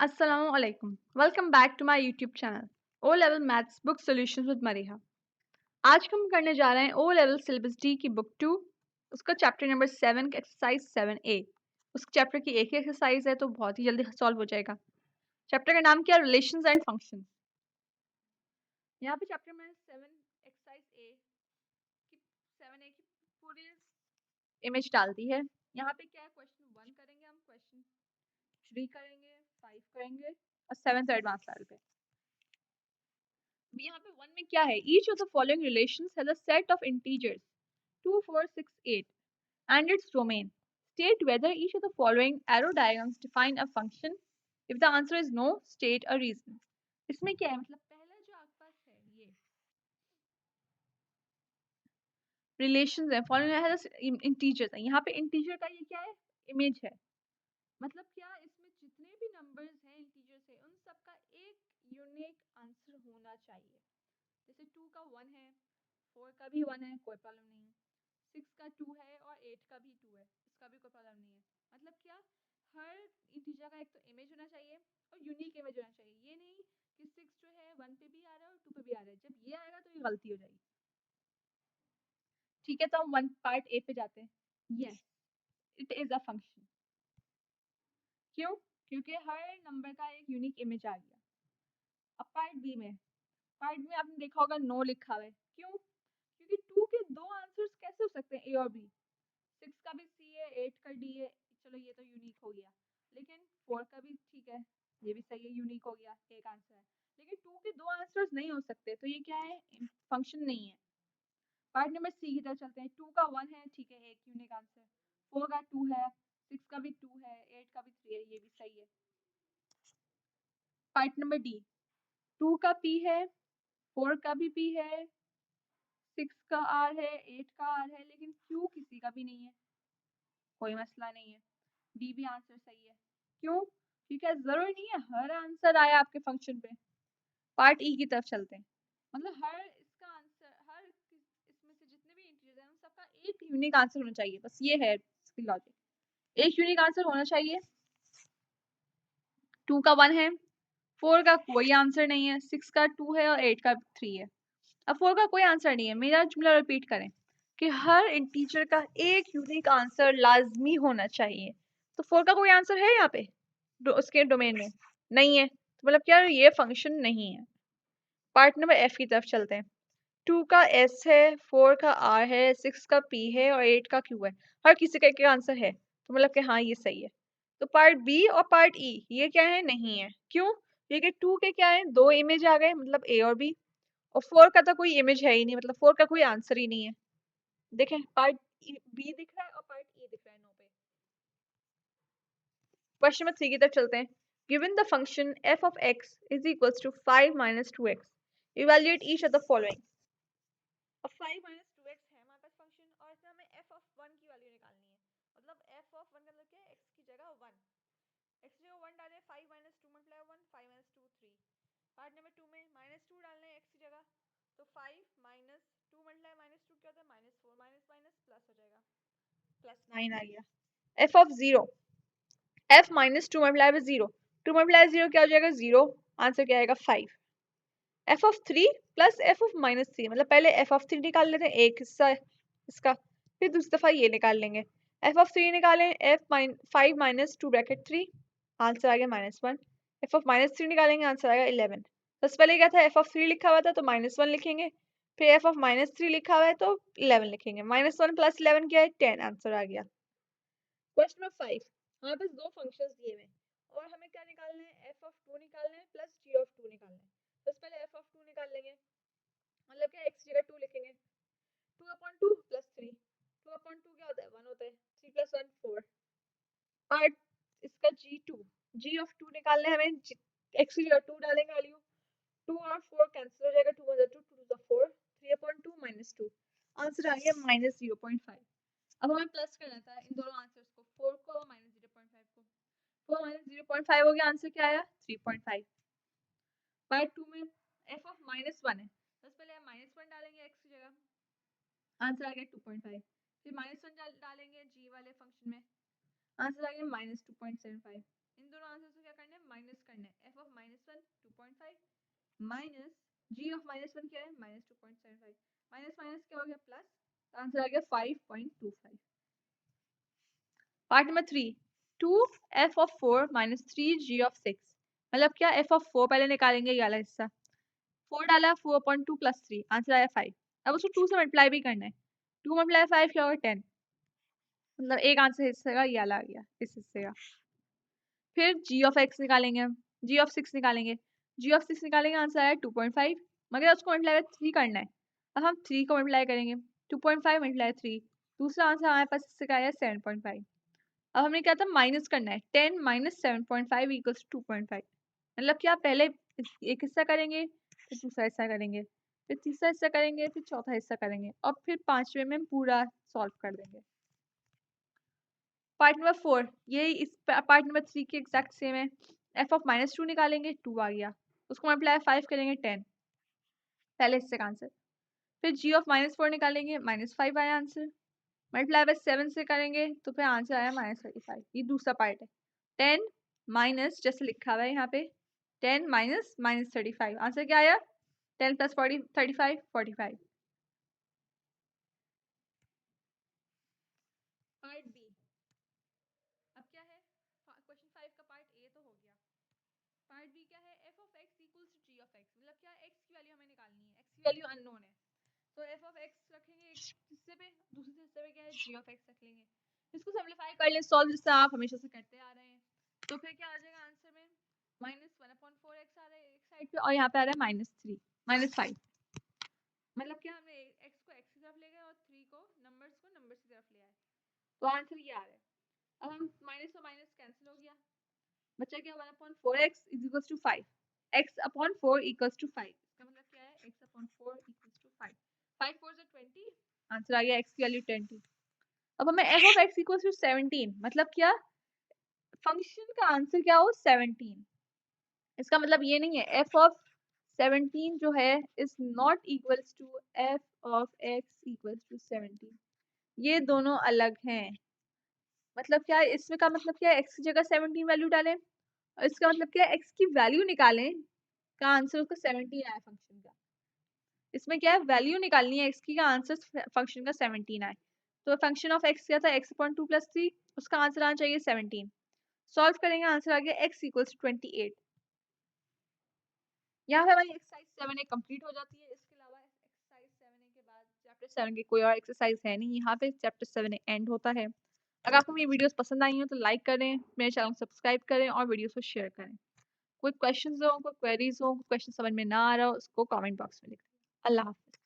Assalamualaikum. Welcome back to my YouTube channel O Level Maths Book Solutions with Mariha. आज हम करने जा रहे हैं O Level Syllabus D की बुक 2 उसका चैप्टर नंबर 7 का एक्सरसाइज 7A। उस चैप्टर की एक ही एक्सरसाइज है तो बहुत ही जल्दी सॉल्व हो जाएगा। चैप्टर का नाम क्या है? Relations and functions. यहाँ पे चैप्टर में 7 एक्सरसाइज A की 7A की पूरी इमेज डाल दी है। यहाँ पे क्या है, क्वेश्चन 1 करेंगे, हम क्वेश्चन 3 करेंगे, 5 करेंगे और 7th एडवांस लेवल पे। यहाँ पे 1 में क्या है? Each of the following relations has a set of integers 2 4 6 8 and its domain. State whether each of the following arrow diagrams define a function. If the answer is no, state a reason. इसमें क्या है, मतलब पहला जो आपके पास है ये relations है, फॉलोइंग है इंटीजर्स है। यहाँ पे इंटीजर का ये क्या है? इमेज है। मतलब क्या, इसमें जितने भी नंबर्स हैं इंटीजर्स है उन सबका एक यूनिक आंसर होना चाहिए। जैसे 2 का 1 है, 4 का भी 1 है, कोई प्रॉब्लम नहीं है। 6 का 2 है और 8 का भी 2 है, इसका भी कोई प्रॉब्लम नहीं है। मतलब क्या, हर इंटीजर का एक तो इमेज होना चाहिए और यूनिक इमेज होना चाहिए। ये नहीं कि 6 जो है 1 पे भी आ रहा है और 2 पे भी आ रहा है। जब ये आएगा तो ये गलती हो जाएगी। ठीक है, तो हम 1 पार्ट ए पे जाते हैं। Yes, it is a function. क्यों? क्योंकि हर नंबर का एक यूनिक इमेज आ गया। अब पार्ट बी में, पार्ट में आपने देखा होगा नो लिखा हुआ है। क्यों? क्योंकि 2 के दो आंसर्स कैसे हो सकते हैं, ए और बी। 6 का भी सी है, 8 का डी है, चलो ये तो यूनिक हो गया। लेकिन 4 का भी ठीक है, ये भी सही है, यूनिक हो गया, एक आंसर है। लेकिन 2 के दो आंसर्स नहीं हो सकते, तो ये क्या है? फंक्शन नहीं है। पार्ट नंबर सी की तरफ चलते हैं। 2 का 1 है, ठीक है, एक यूनिक आंसर। 4 का 2 है, 6 का भी 2 है, 8 का भी 3 है, ये भी सही है। पार्ट नंबर डी, 2 का पी है, 4 का भी पी है, 6 का आर है, 8 का आर है, लेकिन क्यू किसी का भी नहीं है, कोई मसला नहीं है। डी भी आंसर सही है। क्यों? क्योंकि जरूरी नहीं है हर आंसर आया आपके फंक्शन पे। पार्ट ई की तरफ चलते हैं। मतलब हर इसका आंसर, हर इसमें से जितने भी इंटीजर्स हैं उन सबका एक यूनिक आंसर होना चाहिए। बस ये है इसकी लॉजिक, एक यूनिक आंसर होना चाहिए। 2 का 1 है, 4 का कोई आंसर नहीं है, 6 का 2 है और 8 का 3 है। अब 4 का कोई आंसर नहीं है। मेरा जुमला रिपीट करें कि हर इंटीजर का एक यूनिक आंसर लाजमी होना चाहिए। तो 4 का कोई आंसर है यहाँ पे उसके डोमेन में? नहीं है, तो मतलब क्या, ये फंक्शन नहीं है। पार्ट नंबर एफ की तरफ चलते हैं। 2 का एस है, 4 का आर है, 6 का पी है और 8 का क्यू है। हर किसी का एक आंसर है, तो मतलब कि हाँ ये सही है। तो पार्ट बी और पार्ट ई ये क्या है? नहीं है। क्यों? क्योंकि 2 के क्या है? दो इमेज आ गए, मतलब ए और बी। और 4 का तो कोई इमेज है ही नहीं, मतलब 4 का कोई आंसर ही नहीं है। देखें, पार्ट बी दिख रहा है और पार्ट ए दिख रहा है नो पे। क्वेश्चन नंबर 3 की तरफ चलते हैं। Given the function f of x is equals to 5 minus 2x, evaluate each of the following. अब 5 minus 2x है हमारे पास फंक्शन, और इसमें हमें f of 1 की वैल्यू निकालनी है। मतलब f of 1 का मतलब क्या है? x की जगह 1, x की जगह 1 डाले, 5 minus 2 multiply 1, 5 minus 2 3। Part number 2 में minus 2 डालने हैं x की जगह, तो 5 minus 2 मल्टीप्लाई minus 2 क्या होता है? minus 4, minus minus प्लस हो जाएगा, प्लस 9 आ गया। f of 0, f minus 2 multiply by 0, 2 multiply 0 क्या हो जाएगा? 0, आंसर क्या आएगा? 5। f of 3 plus f of minus 3, मतलब पहले f of 3 निकाल लेते हैं एक हिस्सा इसका, फिर दूसरी दफा ये निकाल लेंगे। f of 3 निकालें, 5 minus 2 ब्रैकेट 3, आंसर आ गया -1। f of minus 3 निकालेंगे, आंसर आएगा 11। सबसे पहले क्या था? f of 3 लिखा हुआ था तो -1 लिखेंगे, फिर f of minus 3 लिखा हुआ है तो 11 लिखेंगे। -1 प्लस 11 क्या है? 10, आंसर आ गया। क्वेश्चन नंबर 5, हमारे पास दो फंक्शंस दिए हुए हैं और हमें क्या निकालना है? f of 2 निकालना है प्लस g of 2 निकालना है। तो पहले f of 2 निकाल लेंगे, मतलब क्या, x जगह 2 लिखेंगे, 2/2 प्लस 3, 2/2 क्या होता है? 1 होता है, 3 प्लस 1 4। पार्ट इसका g2, g of 2 निकालना है हमें, x की जगह 2 डालेंगे वैल्यू, 2 और 4 कैंसिल हो जाएगा, 2 1 2 2 4, 3/2 minus 2, आंसर आ गया -0.5। अब हमें प्लस करना था इन दोनों आंसर्स को, 4 को और -0.5 को, 4 -0.5 हो गया, आंसर क्या आया? 3.5। पार्ट 2 में f of -1 है, बस पहले हम -1 डालेंगे x की जगह, आंसर आ गया 2.5। फिर -1 डालेंगे g वाले फंक्शन में, आंसर आ गया -2.75। इन दोनों आंसर को क्या करना है? माइनस करना माइनस जी ऑफ -1 क्या है -2.75 माइनस माइनस क्या हो गया प्लस, आंसर आ गया 5.25। पार्ट नंबर 3 2f(4) - 3g(6) मतलब क्या f(4) पहले निकालेंगे ये वाला हिस्सा, 4 डाला 4/2 + 3 आंसर आया 5। अब उसको 2 से मल्टीप्लाई भी करना है, 2 × 5 क्या होगा 10, मतलब एक आंसर हिस्से का ये वाला आ गया इस हिस्से का। फिर g(x) निकालेंगे हम, g(6) निकालेंगे, g(6) निकालेंगे आंसर आया 2.5, मगर उसको मल्टीप्लाई 3 करना है। अब हम 3 को मल्टीप्लाई करेंगे, 2.5 × 3 दूसरा आंसर हमारे पास इससे का आया 7.5। अब हमने क्या था माइनस करना है, 10 - 7.5 = 2.5, मतलब क्या पहले एक हिस्सा करेंगे फिर दूसरा हिस्सा करेंगे फिर तीसरा हिस्सा करेंगे फिर चौथा हिस्सा करेंगे और फिर पांचवें में पूरा सॉल्व कर देंगे। पार्ट नंबर 4 यही इस पार्ट नंबर 3 के एग्जैक्ट सेम है। f(-2) निकालेंगे 2 आ गया, उसको मल्टीप्लाई 5 करेंगे 10 पहले हिस्से का आंसर, फिर g(-4) निकालेंगे -5 आया आंसर, मल्टीप्लाई बाय 7 से करेंगे तो फिर आंसर आया -35। ये दूसरा पार्ट है, 10 माइनस जैसे लिखा हुआ है यहाँ पे 10 माइनस -35 आंसर क्या आया 10 + 40 35 45। पार्ट बी अब क्या है, क्वेश्चन 5 का पार्ट ए तो हो गया, पार्ट बी क्या है f(x) = g(x) मतलब क्या x की वैल्यू हमें निकालनी है, x की वैल्यू अननोन है तो f(x) रखेंगे एक हिस्से पे, दूसरे हिस्से पे क्या है g(x) रख लेंगे, इसको सिंपलीफाई कर लें सॉल्व जिससे आप हमेशा से करते आ रहे हैं, तो फिर क्या आ जाएगा आंसर में -1/4x आ रहा है एक साइड पे और यहाँ पे आ रहा है -5, मतलब क्या हमने x को x की तरफ ले गए और 3 को नंबर्स की तरफ ले आए, तो आंसर ये आ रहा है। अब हम माइनस और माइनस कैंसिल हो गया, बचा क्या 1/4x = 5, x/4 = 5, इसका मतलब क्या है x/4 = 5, 5 4 से 20 आंसर आ गया x की वैल्यू 20। अब हमें f(x) = 17 मतलब क्या फंक्शन का आंसर क्या हो 17, इसका मतलब ये नहीं है f(17) जो है is not equals to f(x) = 17, ये दोनों अलग हैं। मतलब क्या है इसमें का मतलब क्या है x की जगह 17 वैल्यू डालें और इसका मतलब क्या है x की वैल्यू निकालें का आंसर उसका 17 आया फंक्शन का, इसमें क्या है वैल्यू निकालनी है x की का आंसर फंक्शन का 17 आए, तो फंक्शन ऑफ x क्या था x/2 + 3 उसका आंसर आना चाहिए 17, सॉल्व करेंगे आंसर आ गया x = 28। यहाँ पे हमारी एक्सरसाइज 7A कंप्लीट हो जाती है। इसके अलावा एक्सरसाइज 7A के बाद चैप्टर 7 की कोई और एक्सरसाइज है नहीं, यहाँ पे चैप्टर 7A एंड होता है। अगर आपको मेरी वीडियोस पसंद आई हो तो लाइक करें, मेरे चैनल को सब्सक्राइब करें और वीडियोस को शेयर करें। कोई क्वेश्चंस हो, कोई क्वेरीज हो, क्वेश्चन समझ में ना आ रहा हो उसको कमेंट बॉक्स में लिखें। अल्लाह हाफ़िज़।